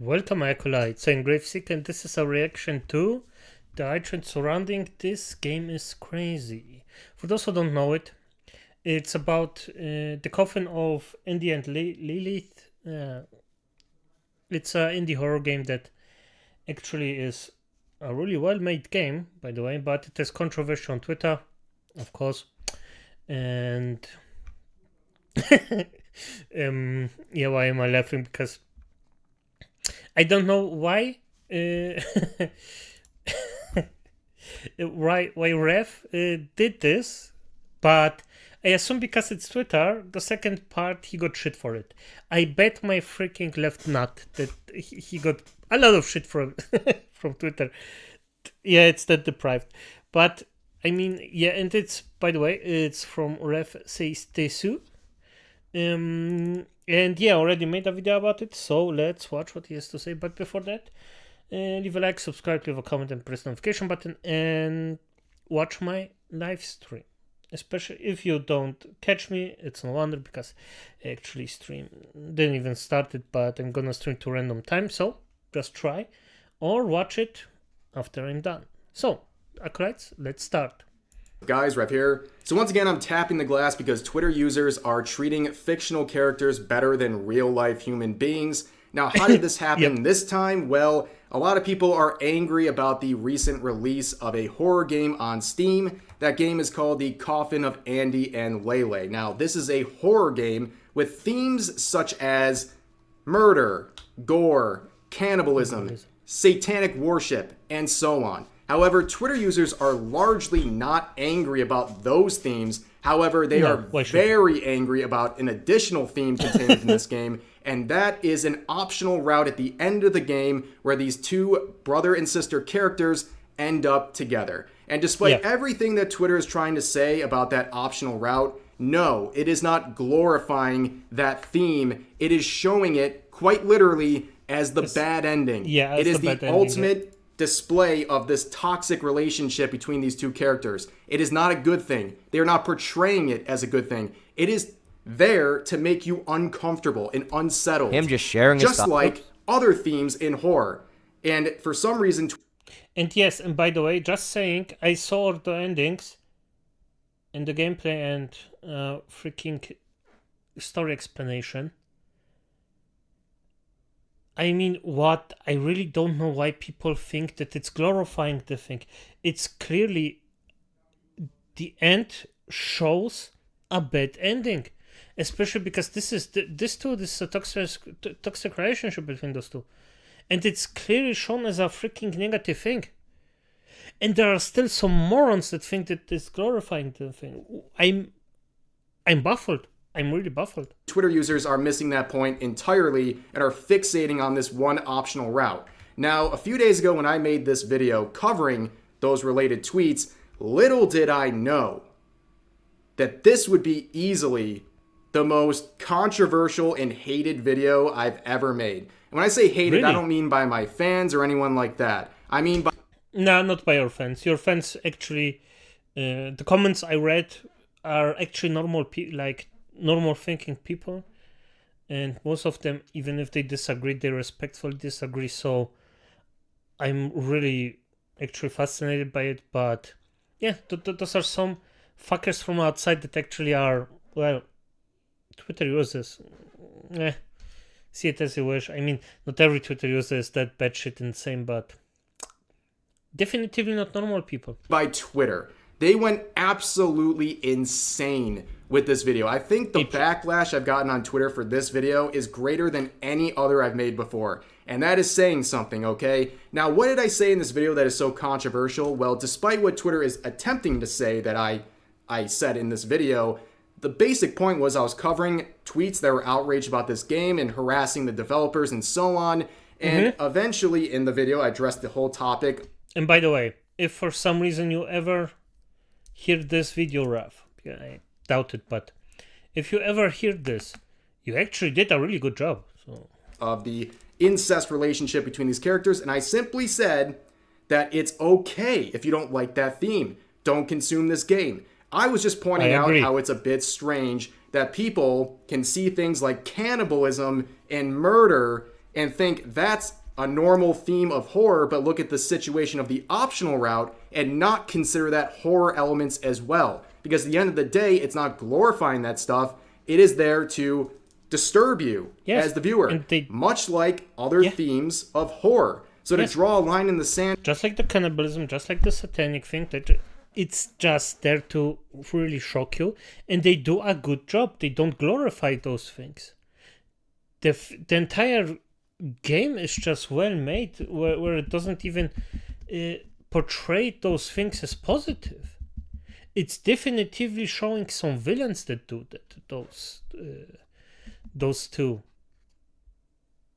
Welcome, Acolytes. I'm Graveseeker, and this is a reaction to the hype surrounding this game is crazy. For those who don't know it, it's about the coffin of Andy and Lilith. It's an indie horror game that actually is a really well-made game, by the way, but it is controversial on Twitter, of course. And yeah, why am I laughing? Because I don't know why. Why Ref did this, but I assume because it's Twitter, the second part he got shit for it. I bet my freaking left nut that he got a lot of shit from from Twitter. Yeah, it's that deprived, but I mean, yeah, and it's, by the way, it's from Ref says desu. And yeah, already made a video about it, so let's watch what he has to say. But before that, leave a like, subscribe, leave a comment, and press the notification button, and watch my live stream. Especially if you don't catch me, it's no wonder, because I actually stream didn't even start it, but I'm gonna stream to random time, so just try or watch it after I'm done. So, acolytes, let's start. Guys, Rev here. So once again, I'm tapping the glass because Twitter users are treating fictional characters better than real-life human beings. Now, how did this happen this time? Well, a lot of people are angry about the recent release of a horror game on Steam. That game is called The Coffin of Andy and Lele. Now, this is a horror game with themes such as murder, gore, cannibalism, satanic worship, and so on. However, Twitter users are largely not angry about those themes. However, they are very angry about an additional theme contained in this game, and that is an optional route at the end of the game where these two brother and sister characters end up together. And despite everything that Twitter is trying to say about that optional route, no, it is not glorifying that theme. It is showing it quite literally as the bad ending. Yeah, it is the ultimate display of this toxic relationship between these two characters. It is not a good thing. They are not portraying it as a good thing. It is there to make you uncomfortable and unsettled. Him just sharing his stuff. Like other themes in horror. And for some reason... And yes, and by the way, just saying, I saw the endings and the gameplay and freaking story explanation. I mean, what? I really don't know why people think that it's glorifying the thing. It's clearly the end shows a bad ending, especially because this is a toxic relationship between those two, and it's clearly shown as a freaking negative thing. And there are still some morons that think that it's glorifying the thing. I'm baffled. I'm really baffled. Twitter users are missing that point entirely and are fixating on this one optional route. Now, a few days ago when I made this video covering those related tweets, little did I know that this would be easily the most controversial and hated video I've ever made. And when I say hated, really? I don't mean by my fans or anyone like that. I mean by... No, not by your fans. Your fans actually, the comments I read are actually normal thinking people, and most of them, even if they disagree, they respectfully disagree. So I'm really actually fascinated by it. But yeah, those are some fuckers from outside that actually are, well, Twitter users. See it as you wish. I mean, not every Twitter user is that batshit insane, but definitely not normal people. By Twitter. They went absolutely insane with this video. I think the backlash I've gotten on Twitter for this video is greater than any other I've made before. And that is saying something, okay? Now, what did I say in this video that is so controversial? Well, despite what Twitter is attempting to say that I said in this video, the basic point was I was covering tweets that were outraged about this game and harassing the developers and so on. And eventually in the video, I addressed the whole topic. And by the way, if for some reason you ever hear this video, Raf, I doubt it, but if you ever hear this, you actually did a really good job. So of the incest relationship between these characters, and I simply said that it's okay if you don't like that theme. Don't consume this game. I was just pointing out how it's a bit strange that people can see things like cannibalism and murder and think that's a normal theme of horror, but look at the situation of the optional route and not consider that horror elements as well. Because at the end of the day, it's not glorifying that stuff. It is there to disturb you as the viewer, much like other themes of horror. So to draw a line in the sand, just like the cannibalism, just like the satanic thing, that it's just there to really shock you, and they do a good job. They don't glorify those things. The entire game is just well made, where it doesn't even portray those things as positive. It's definitively showing some villains that do that. Those two.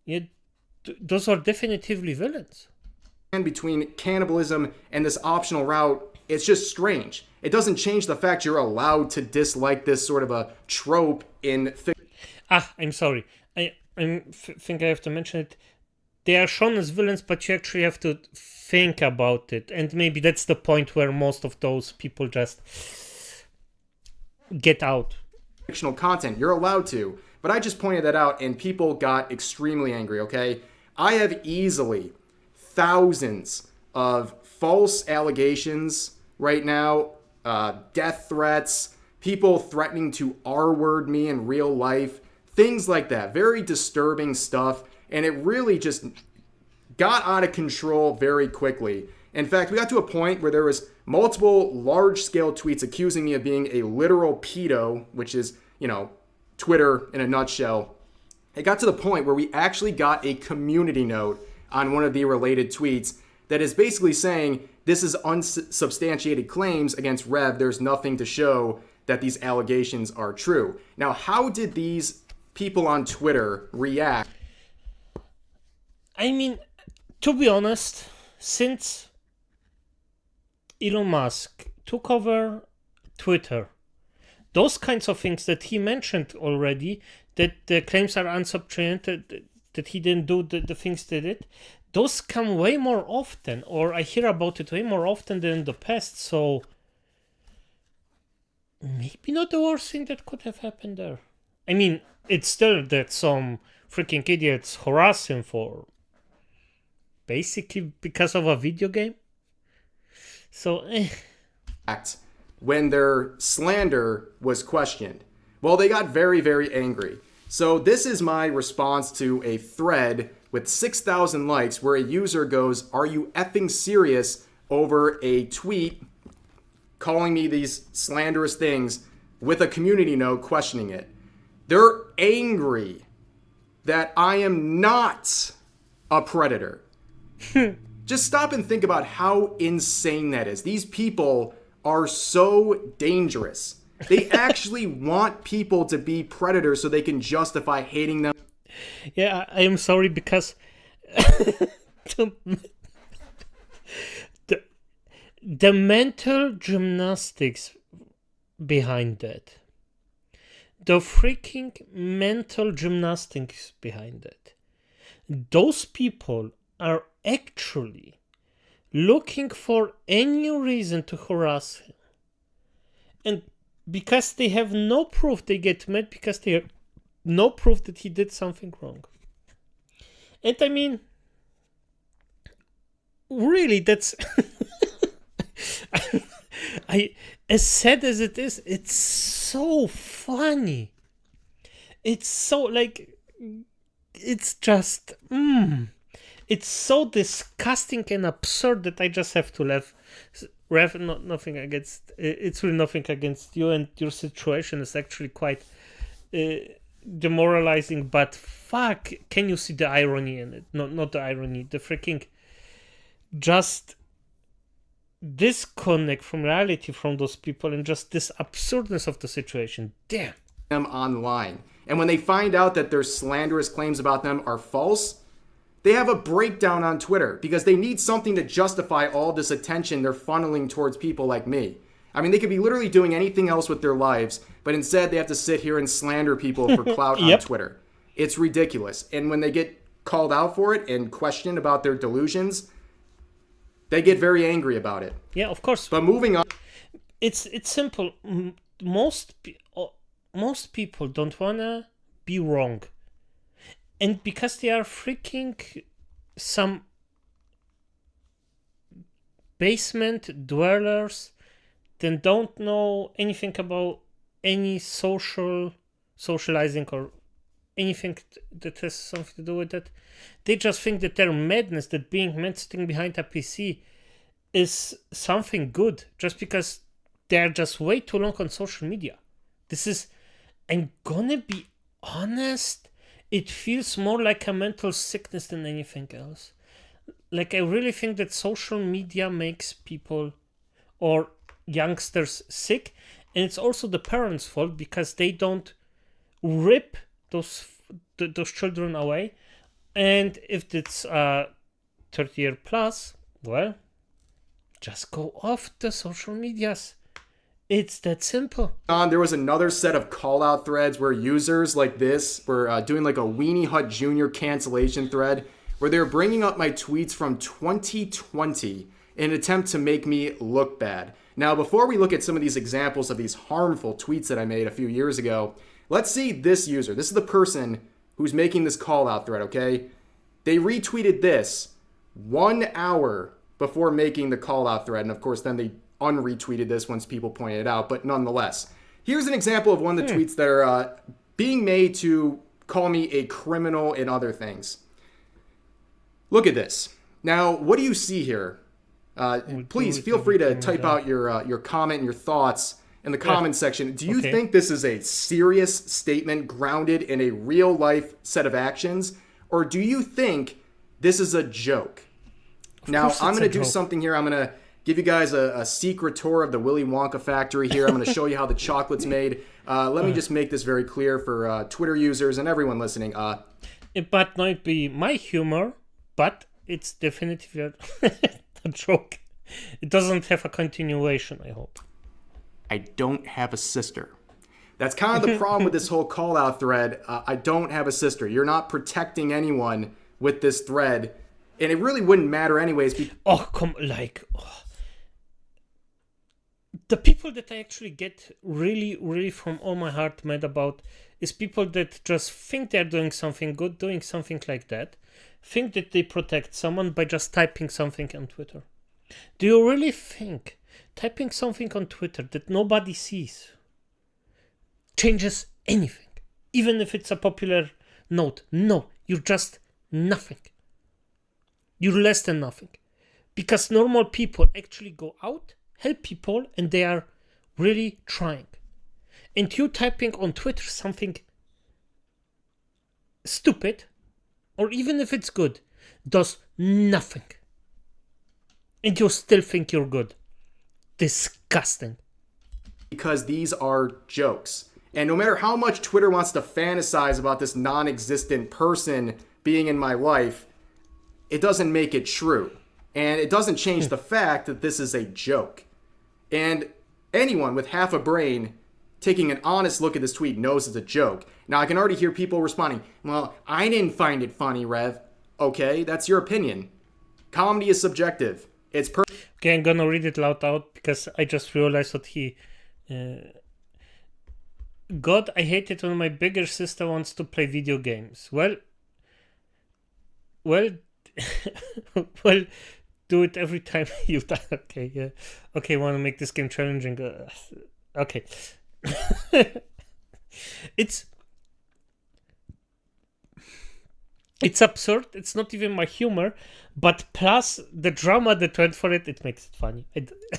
Yeah, those are definitively villains. And between cannibalism and this optional route, it's just strange. It doesn't change the fact you're allowed to dislike this sort of a trope in fiction. I'm sorry. I think I have to mention it. They are shown as villains, but you actually have to think about it. And maybe that's the point where most of those people just get out. Fictional content, you're allowed to. But I just pointed that out, and people got extremely angry, okay? I have easily thousands of false allegations right now, death threats, people threatening to R-word me in real life, things like that. Very disturbing stuff, and it really just got out of control very quickly. In fact, we got to a point where there was multiple large-scale tweets accusing me of being a literal pedo, which is, Twitter in a nutshell. It got to the point where we actually got a community note on one of the related tweets that is basically saying this is unsubstantiated claims against Rev. There's nothing to show that these allegations are true. Now, how did these people on Twitter react? I mean, to be honest, since Elon Musk took over Twitter, those kinds of things that he mentioned already, that the claims are unsubstantiated, that he didn't do the things they did, those come way more often, or I hear about it way more often than in the past, so maybe not the worst thing that could have happened there. I mean, it's still that some freaking idiots harass him for basically because of a video game. So, when their slander was questioned. Well, they got very, very angry. So this is my response to a thread with 6,000 likes where a user goes, "Are you effing serious?" over a tweet calling me these slanderous things with a community note questioning it. They're angry that I am not a predator. Just stop and think about how insane that is. These people are so dangerous. They actually want people to be predators so they can justify hating them. Yeah, I am sorry because the mental gymnastics behind that, the freaking mental gymnastics behind that, those people are actually looking for any reason to harass him. And because they have no proof, they get mad because they have no proof that he did something wrong. And I mean, really, that's... as sad as it is, it's so funny. It's so, like... It's just... It's so disgusting and absurd that I just have to laugh. Rev, nothing against... It's really nothing against you, and your situation is actually quite demoralizing, but fuck, can you see the irony in it? Not the irony, the freaking just disconnect from reality from those people and just this absurdness of the situation. Damn. Them online. And when they find out that their slanderous claims about them are false, they have a breakdown on Twitter because they need something to justify all this attention they're funneling towards people like me. I mean, they could be literally doing anything else with their lives, but instead they have to sit here and slander people for clout on Twitter. It's ridiculous. And when they get called out for it and questioned about their delusions, they get very angry about it. Yeah, of course. But moving on. It's simple. Most people don't want to be wrong. And because they are freaking some basement dwellers that don't know anything about any socializing or anything that has something to do with that, they just think that their madness, that being mad sitting behind a PC is something good, just because they're just way too long on social media. I'm gonna be honest, it feels more like a mental sickness than anything else. Like, I really think that social media makes people or youngsters sick, and it's also the parents' fault because they don't rip those children away. And if it's 30-year plus, well, just go off the social medias. It's that simple. There was another set of call out threads where users like this were doing like a Weenie Hut Jr. cancellation thread where they were bringing up my tweets from 2020 in an attempt to make me look bad. Now, before we look at some of these examples of these harmful tweets that I made a few years ago, let's see this user. This is the person who's making this call out thread, okay? They retweeted this 1 hour before making the call out thread. And of course, then they unretweeted this once people pointed it out. But nonetheless, here's an example of one of the tweets that are being made to call me a criminal and other things. Look at this. Now, what do you see here? Please feel free to type out your comment and your thoughts in the comment section. Do you think this is a serious statement grounded in a real life set of actions? Or do you think this is a joke? Now, I'm going to do something here. I'm going to give you guys a secret tour of the Willy Wonka factory here. I'm going to show you how the chocolate's made. Let me just make this very clear for Twitter users and everyone listening. It might not be my humor, but it's definitely a joke. It doesn't have a continuation, I hope. I don't have a sister. That's kind of the problem with this whole call-out thread. I don't have a sister. You're not protecting anyone with this thread, and it really wouldn't matter anyways. The people that I actually get really, really from all my heart mad about is people that just think they're doing something good, doing something like that, think that they protect someone by just typing something on Twitter. Do you really think typing something on Twitter that nobody sees changes anything? Even if it's a popular note. No, you're just nothing. You're less than nothing. Because normal people actually go out, help people, and they are really trying. And you typing on Twitter something stupid, or even if it's good, does nothing. And you still think you're good. Disgusting. Because these are jokes. And no matter how much Twitter wants to fantasize about this non-existent person being in my life, it doesn't make it true. And it doesn't change the fact that this is a joke. And anyone with half a brain taking an honest look at this tweet knows it's a joke. Now, I can already hear people responding, well, I didn't find it funny, Rev. Okay, that's your opinion. Comedy is subjective. It's okay, I'm gonna read it loud out because I just realized that he... God, I hate it when my bigger sister wants to play video games. Well, well, do it every time you die. Okay, yeah. Okay, want to make this game challenging. Okay. It's absurd. It's not even my humor, but plus the drama that went for it, it makes it funny.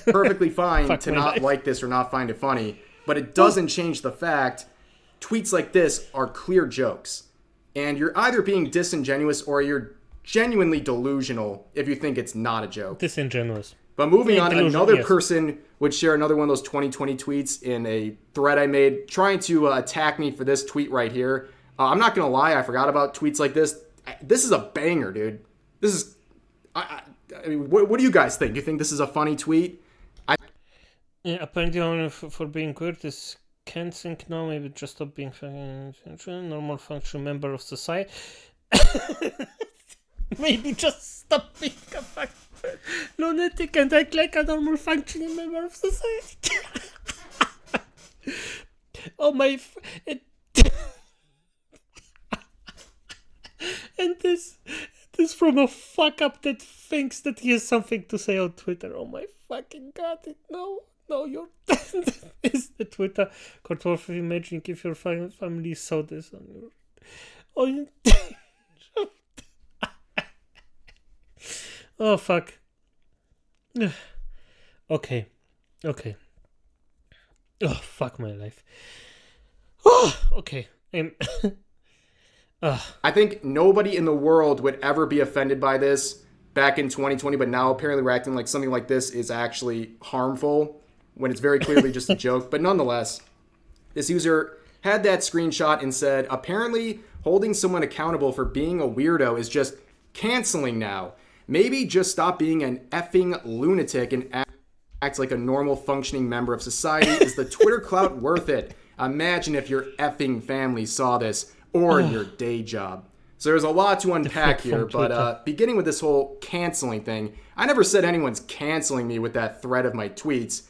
Perfectly fine to not like this or not find it funny, but it doesn't change the fact tweets like this are clear jokes. And you're either being disingenuous or you're genuinely delusional if you think it's not a joke. Disingenuous. But moving on, another person would share another one of those 2020 tweets in a thread I made trying to attack me for this tweet right here. I'm not going to lie, I forgot about tweets like this. This is a banger, dude. This is... I mean, what do you guys think? Do you think this is a funny tweet? Yeah, apparently only for being weird is can't think now, maybe just stop being normal function member of society. Maybe just stop being a lunatic and act like a normal functioning member of society. Oh my... And this from a fuck up that thinks that he has something to say on Twitter. Oh my fucking god! No, you're. Is the Twitter court worth imagining if your family saw this on your. Oh, oh fuck. Okay. Oh fuck my life. Oh, okay. I think nobody in the world would ever be offended by this back in 2020, but now apparently we're acting like something like this is actually harmful when it's very clearly just a joke. But nonetheless, this user had that screenshot and said, apparently holding someone accountable for being a weirdo is just canceling now. Maybe just stop being an effing lunatic and act like a normal functioning member of society. Is the Twitter clout worth it? Imagine if your effing family saw this, or your day job. So there's a lot to unpack here, but beginning with this whole canceling thing, I never said anyone's canceling me with that thread of my tweets.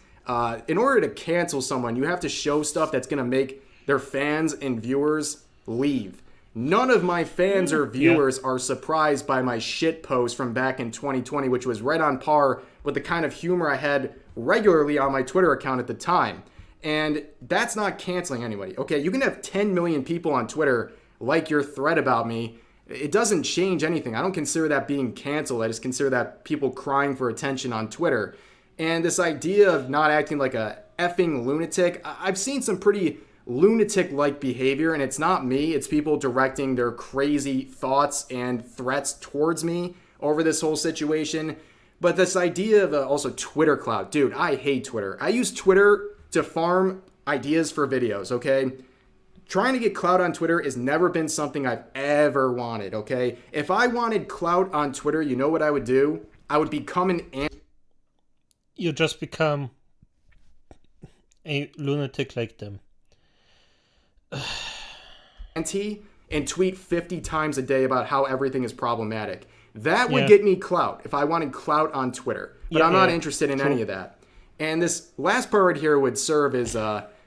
In order to cancel someone, you have to show stuff that's going to make their fans and viewers leave. None of my fans or viewers are surprised by my shit post from back in 2020, which was right on par with the kind of humor I had regularly on my Twitter account at the time. And that's not canceling anybody. Okay, you can have 10 million people on Twitter like your thread about me. It doesn't change anything. I don't consider that being canceled. I just consider that people crying for attention on Twitter. And this idea of not acting like a effing lunatic, I've seen some pretty lunatic-like behavior, and it's not me. It's people directing their crazy thoughts and threats towards me over this whole situation. But this idea of also Twitter clout. Dude, I hate Twitter. I use Twitter to farm ideas for videos, okay? Trying to get clout on Twitter has never been something I've ever wanted, okay? If I wanted clout on Twitter, you know what I would do? I would become an You just become a lunatic like them. anti and tweet 50 times a day about how everything is problematic. That would get me clout if I wanted clout on Twitter. But I'm not interested in any of that. And this last part right here would serve as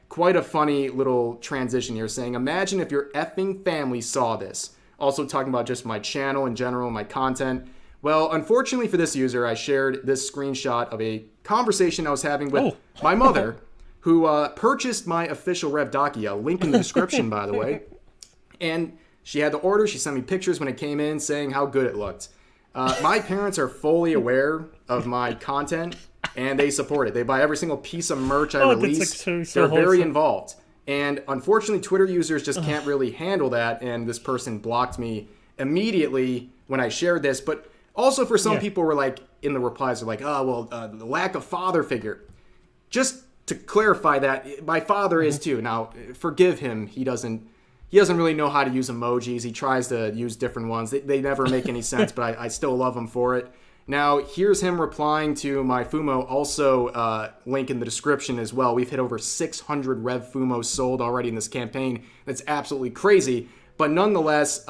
quite a funny little transition here, saying, imagine if your effing family saw this. Also talking about just my channel in general, my content. Well, unfortunately for this user, I shared this screenshot of a conversation I was having with my mother, who purchased my official Revdakia, link in the description, by the way. And she had the order. She sent me pictures when it came in saying how good it looked. My parents are fully aware of my content, and they support it. They buy every single piece of merch I release. They're very involved. And unfortunately, Twitter users just can't really handle that, and this person blocked me immediately when I shared this. But also for some people were like, in the replies, they're like, oh, well, the lack of father figure. Just to clarify that, my father is too. Now, forgive him. He doesn't really know how to use emojis. He tries to use different ones. They never make any sense, but I still love him for it. Now, here's him replying to my Fumo, also link in the description as well. We've hit over 600 Rev Fumos sold already in this campaign. That's absolutely crazy. But nonetheless,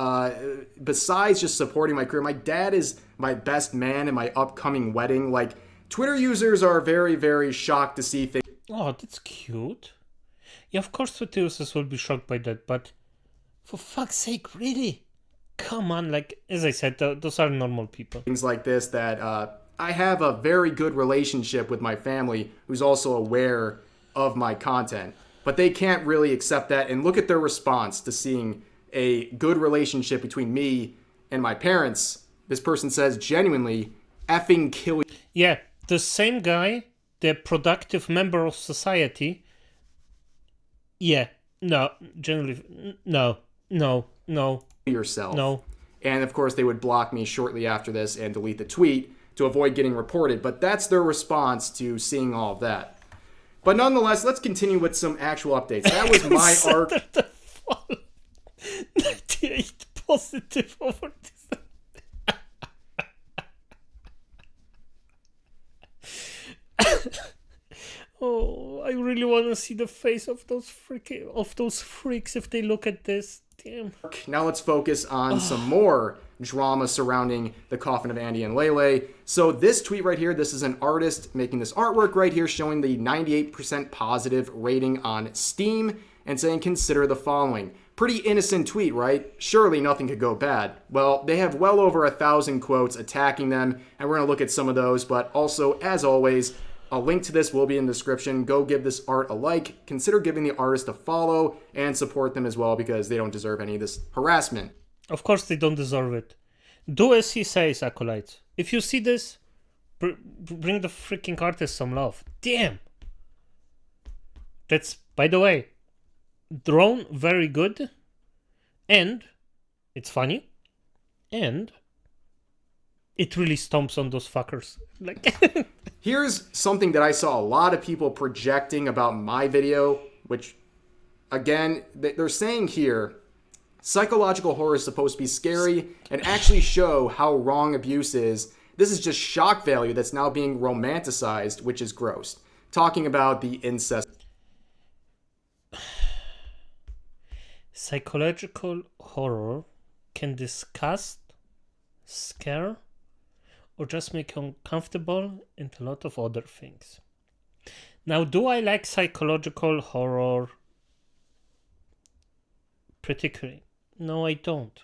besides just supporting my career, my dad is my best man in my upcoming wedding. Like, Twitter users are very, very shocked to see things. Oh, that's cute. Yeah, of course Twitter users will be shocked by that, but for fuck's sake, really? Come on, like, as I said, those are normal people. Things like this that I have a very good relationship with my family who's also aware of my content. But they can't really accept that and look at their response to seeing a good relationship between me and my parents. This person says, genuinely, effing kill you. Yeah, the same guy, the productive member of society. Yeah, no, generally, no. Yourself. No. And of course, they would block me shortly after this and delete the tweet to avoid getting reported. But that's their response to seeing all of that. But nonetheless, let's continue with some actual updates. That was my arc. 98 positive over this. Oh, I really want to see the face of those freaks if they look at this. Damn. Now let's focus on some more drama surrounding the coffin of Andy and Lele. So this tweet right here, this is an artist making this artwork right here showing the 98% positive rating on Steam and saying, consider the following. Pretty innocent tweet, right? Surely nothing could go bad. Well, they have well over 1,000 quotes attacking them, and we're going to look at some of those. But also, as always, a link to this will be in the description. Go give this art a like. Consider giving the artist a follow and support them as well, because they don't deserve any of this harassment. Of course they don't deserve it. Do as he says, acolytes. If you see this, bring the freaking artist some love. Damn. That's, by the way, drawn very good, and it's funny, and it really stomps on those fuckers. Like, here's something that I saw a lot of people projecting about my video, which, again, they're saying here, psychological horror is supposed to be scary and actually show how wrong abuse is. This is just shock value that's now being romanticized, which is gross. Talking about the incest. Psychological horror can disgust, scare, or just make you uncomfortable, and a lot of other things. Now, do I like psychological horror particularly? No, I don't.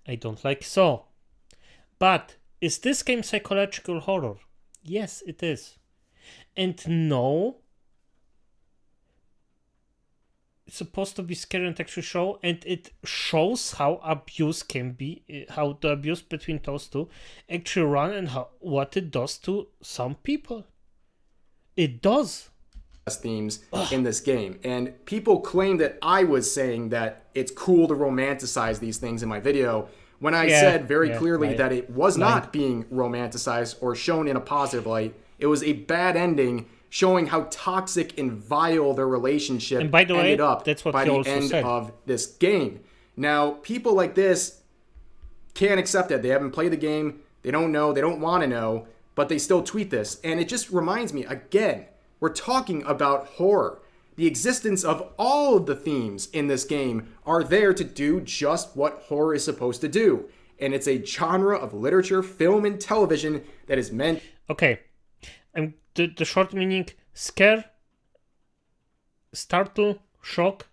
I don't like Saw. But is this game psychological horror? Yes, it is. And no, it's supposed to be scary and actually show, and it shows how abuse can be, how the abuse between those two actually run, and what it does to some people. It does. Themes in this game, and people claim that I was saying that it's cool to romanticize these things in my video, when I said very clearly that it was not being romanticized or shown in a positive light. It was a bad ending showing how toxic and vile their relationship and by the way, ended up that's what by the end of this game. Now, people like this can't accept that. They haven't played the game, they don't know, they don't want to know, but they still tweet this. And it just reminds me, again, we're talking about horror. The existence of all of the themes in this game are there to do just what horror is supposed to do. And it's a genre of literature, film, and television that is meant... Okay. The short meaning: scare, startle, shock,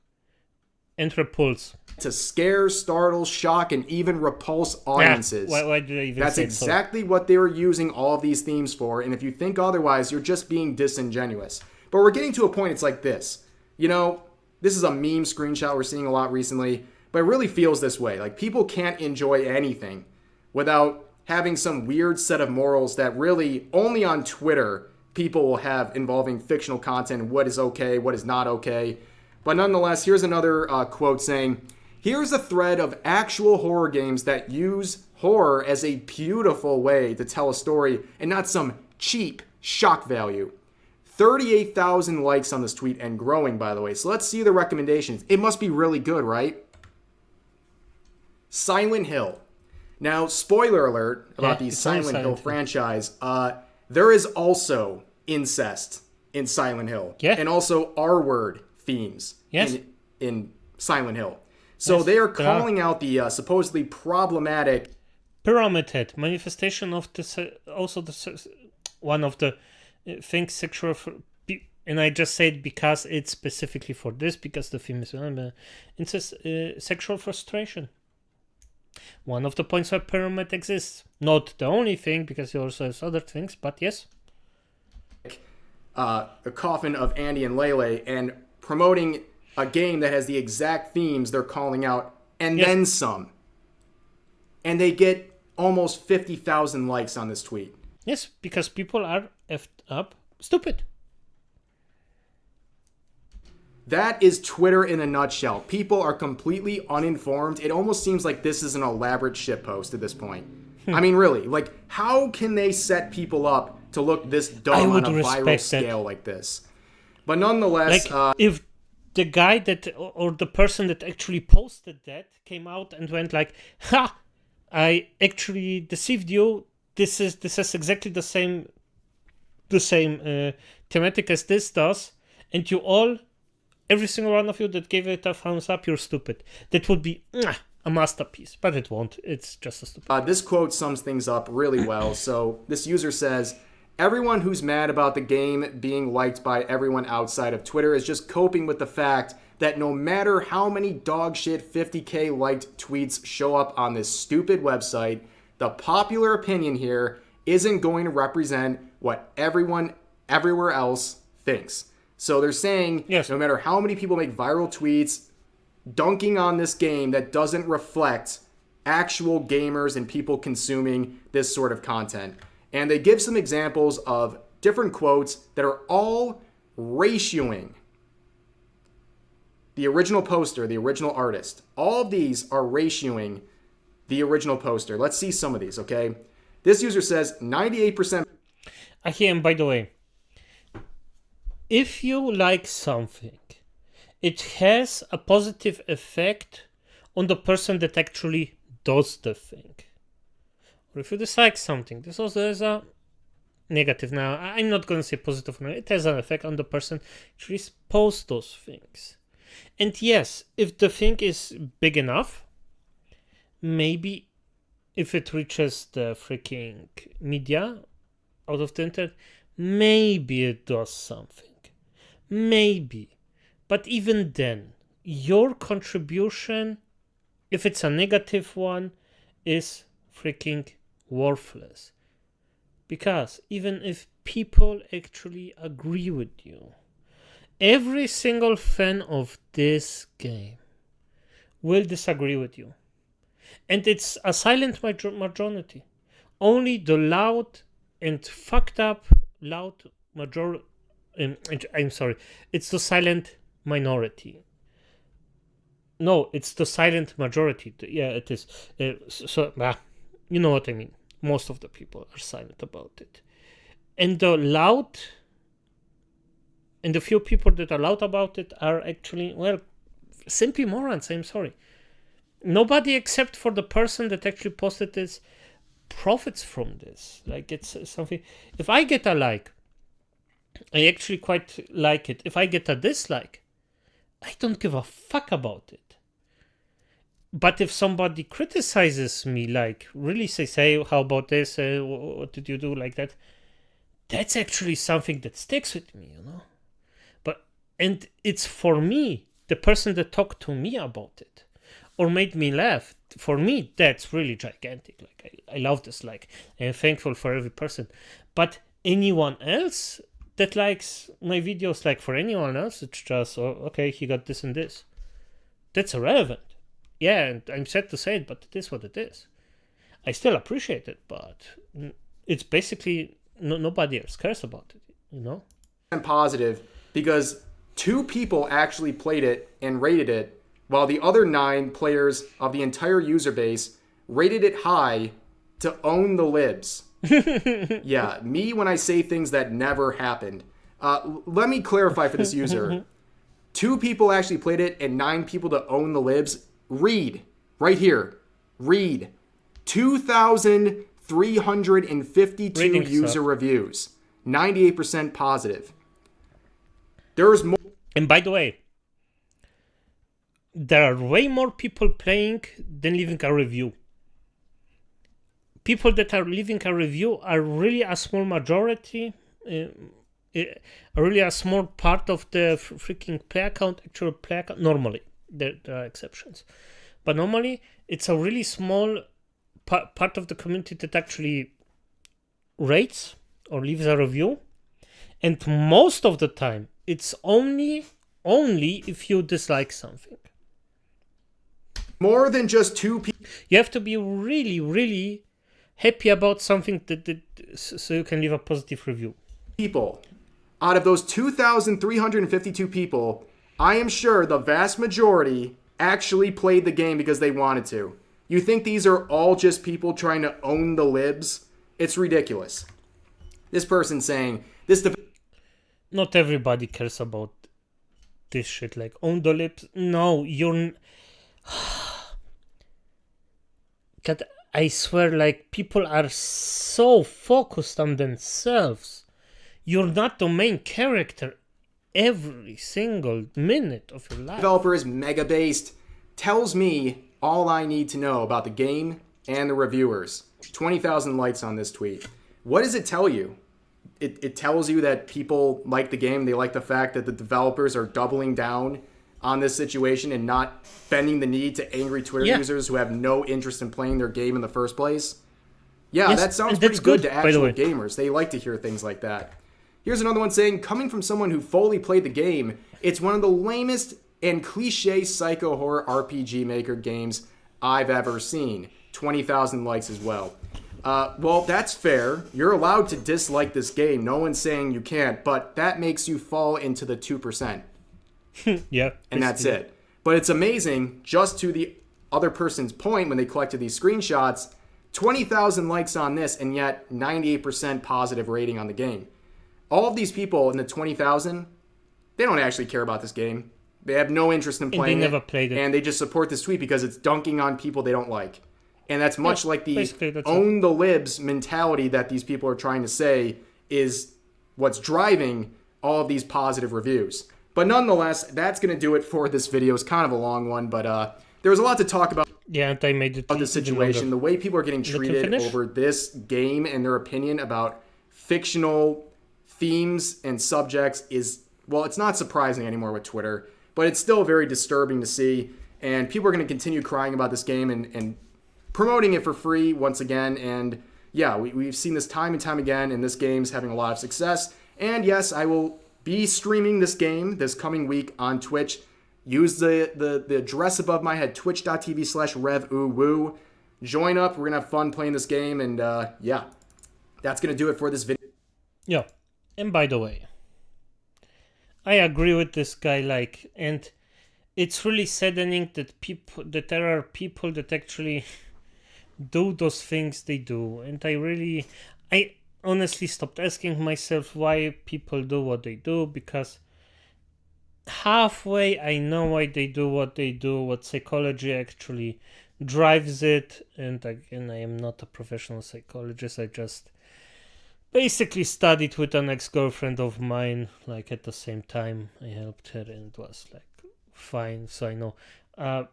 and repulse. To scare, startle, shock, and even repulse audiences. Why did I even That's say exactly what they were using all of these themes for, and if you think otherwise, you're just being disingenuous. But we're getting to a point, it's like this. You know, this is a meme screenshot we're seeing a lot recently, but it really feels this way. Like, people can't enjoy anything without having some weird set of morals that really only on Twitter people will have involving fictional content, what is okay, what is not okay. But nonetheless, here's another quote saying, "Here's a thread of actual horror games that use horror as a beautiful way to tell a story and not some cheap shock value." 38,000 likes on this tweet and growing, by the way. So let's see the recommendations. It must be really good, right? Silent Hill. Now, spoiler alert about the Silent Hill franchise. There is also incest in Silent Hill. Yeah. And also R-word themes in Silent Hill. So they are calling out the supposedly problematic... Pyramid Head, manifestation of one of the things sexual... And I just said because it's specifically for this, because the theme is incest, sexual frustration. One of the points where pyramid exists. Not the only thing, because he also has other things, but yes. The coffin of Andy and Lele, and promoting a game that has the exact themes they're calling out, and then some. And they get almost 50,000 likes on this tweet. Yes, because people are effed up stupid. That is Twitter in a nutshell. People are completely uninformed. It almost seems like this is an elaborate shitpost at this point. I mean, really, like, how can they set people up to look this dumb on a viral scale like this? But nonetheless... Like, if the guy that, or the person that actually posted that came out and went like, "Ha! I actually deceived you. This is exactly the same thematic as this does, and you all... Every single one of you that gave it a thumbs up, you're stupid." That would be a masterpiece, but it won't. It's just a stupid. This quote sums things up really well. So this user says, "Everyone who's mad about the game being liked by everyone outside of Twitter is just coping with the fact that no matter how many dog shit 50K liked tweets show up on this stupid website, the popular opinion here isn't going to represent what everyone everywhere else thinks. So they're saying no matter how many people make viral tweets dunking on this game that doesn't reflect actual gamers and people consuming this sort of content. And they give some examples of different quotes that are all ratioing the original poster, the original artist. All of these are ratioing the original poster. Let's see some of these, okay? This user says 98%. And by the way, if you like something, it has a positive effect on the person that actually does the thing. Or if you dislike something, this also has a negative. Now, I'm not going to say positive. No, it has an effect on the person actually posts those things. And yes, if the thing is big enough, maybe if it reaches the freaking media out of the internet, maybe it does something. Maybe. But even then, your contribution, if it's a negative one, is freaking worthless. Because even if people actually agree with you, every single fan of this game will disagree with you. And it's a silent majority. Only the loud and fucked up loud majority. I'm sorry. It's the silent minority. No, it's the silent majority. Yeah, it is. You know what I mean. Most of the people are silent about it. And the loud, and the few people that are loud about it are actually, well, simply morons. I'm sorry. Nobody except for the person that actually posted this profits from this. Like, it's something. If I get a like, I actually quite like it. If I get a dislike, I don't give a fuck about it. But if somebody criticizes me, like really say, how about this? What did you do like that? That's actually something that sticks with me, you know. And it's for me, the person that talked to me about it or made me laugh. For me, that's really gigantic. Like I love this. Like I'm thankful for every person. But anyone else that likes my videos, like for anyone else, it's just, okay, he got this and this. That's irrelevant. Yeah, and I'm sad to say it, but it is what it is. I still appreciate it, but it's basically nobody else cares about it, you know? I'm positive because 2 people actually played it and rated it, while the other 9 players of the entire user base rated it high to own the libs. Yeah, me when I say things that never happened. Let me clarify for this user. 2 people actually played it and 9 people to own the libs. Read. Right here. Read. 2,352 user reviews. 98% positive. There's more. And by the way, there are way more people playing than leaving a review. People that are leaving a review are really a small majority, really a small part of the freaking play account, actual play account. Normally, there are exceptions. But normally, it's a really small part of the community that actually rates or leaves a review. And most of the time, it's only if you dislike something. More than just 2 people. You have to be really, really happy about something so you can leave a positive review. People. Out of those 2,352 people, I am sure the vast majority actually played the game because they wanted to. You think these are all just people trying to own the libs? It's ridiculous. This person saying this. Not everybody cares about this shit. Like own the libs. No, you're. God, I swear, like people are so focused on themselves. You're not the main character every single minute of your life. Developer is mega based. Tells me all I need to know about the game and the reviewers. 20,000 likes on this tweet. What does it tell you? It tells you that people like the game. They like the fact that the developers are doubling down on this situation and not bending the knee to angry Twitter users who have no interest in playing their game in the first place. Yeah, Yes, that sounds and pretty that's good good, to by the actual way. gamers. They like to hear things like that. Here's another one saying, coming from someone who fully played the game, it's one of the lamest and cliche psycho horror RPG maker games I've ever seen. 20,000 likes as well. Well, that's fair. You're allowed to dislike this game. No one's saying you can't, but that makes you fall into the 2%. Yeah. And that's basically. it. But it's amazing, just to the other person's point when they collected these screenshots, 20,000 likes on this and yet 98% positive rating on the game. All of these people in the 20,000, they don't actually care about this game. They have no interest in playing never played it. And they just support this tweet because it's dunking on people they don't like. And that's much like the that's own the libs mentality that these people are trying to say is what's driving all of these positive reviews. But nonetheless, that's going to do it for this video. It's kind of a long one, but there was a lot to talk about. Yeah, and I made it The situation, the way people are getting treated over this game and their opinion about fictional themes and subjects is, well, it's not surprising anymore with Twitter, but it's still very disturbing to see. And people are going to continue crying about this game and promoting it for free once again. And yeah, we've seen this time and time again, and this game's having a lot of success. And yes, I will be streaming this game this coming week on Twitch. Use the address above my head, twitch.tv/RevUWoo. Join up. We're going to have fun playing this game. And yeah, that's going to do it for this video. Yeah. And by the way, I agree with this guy, and it's really saddening that there are people that actually do those things they do. And I honestly stopped asking myself why people do what they do, because halfway I know why they do what they do, what psychology actually drives it. And again, I am not a professional psychologist. I just basically studied with an ex-girlfriend of mine, at the same time I helped her, and it was fine. So I know a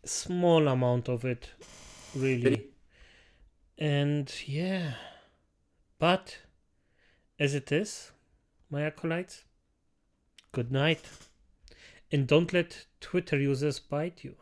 small amount of it, really. And yeah, but as it is, my acolytes, good night, and don't let Twitter users bite you.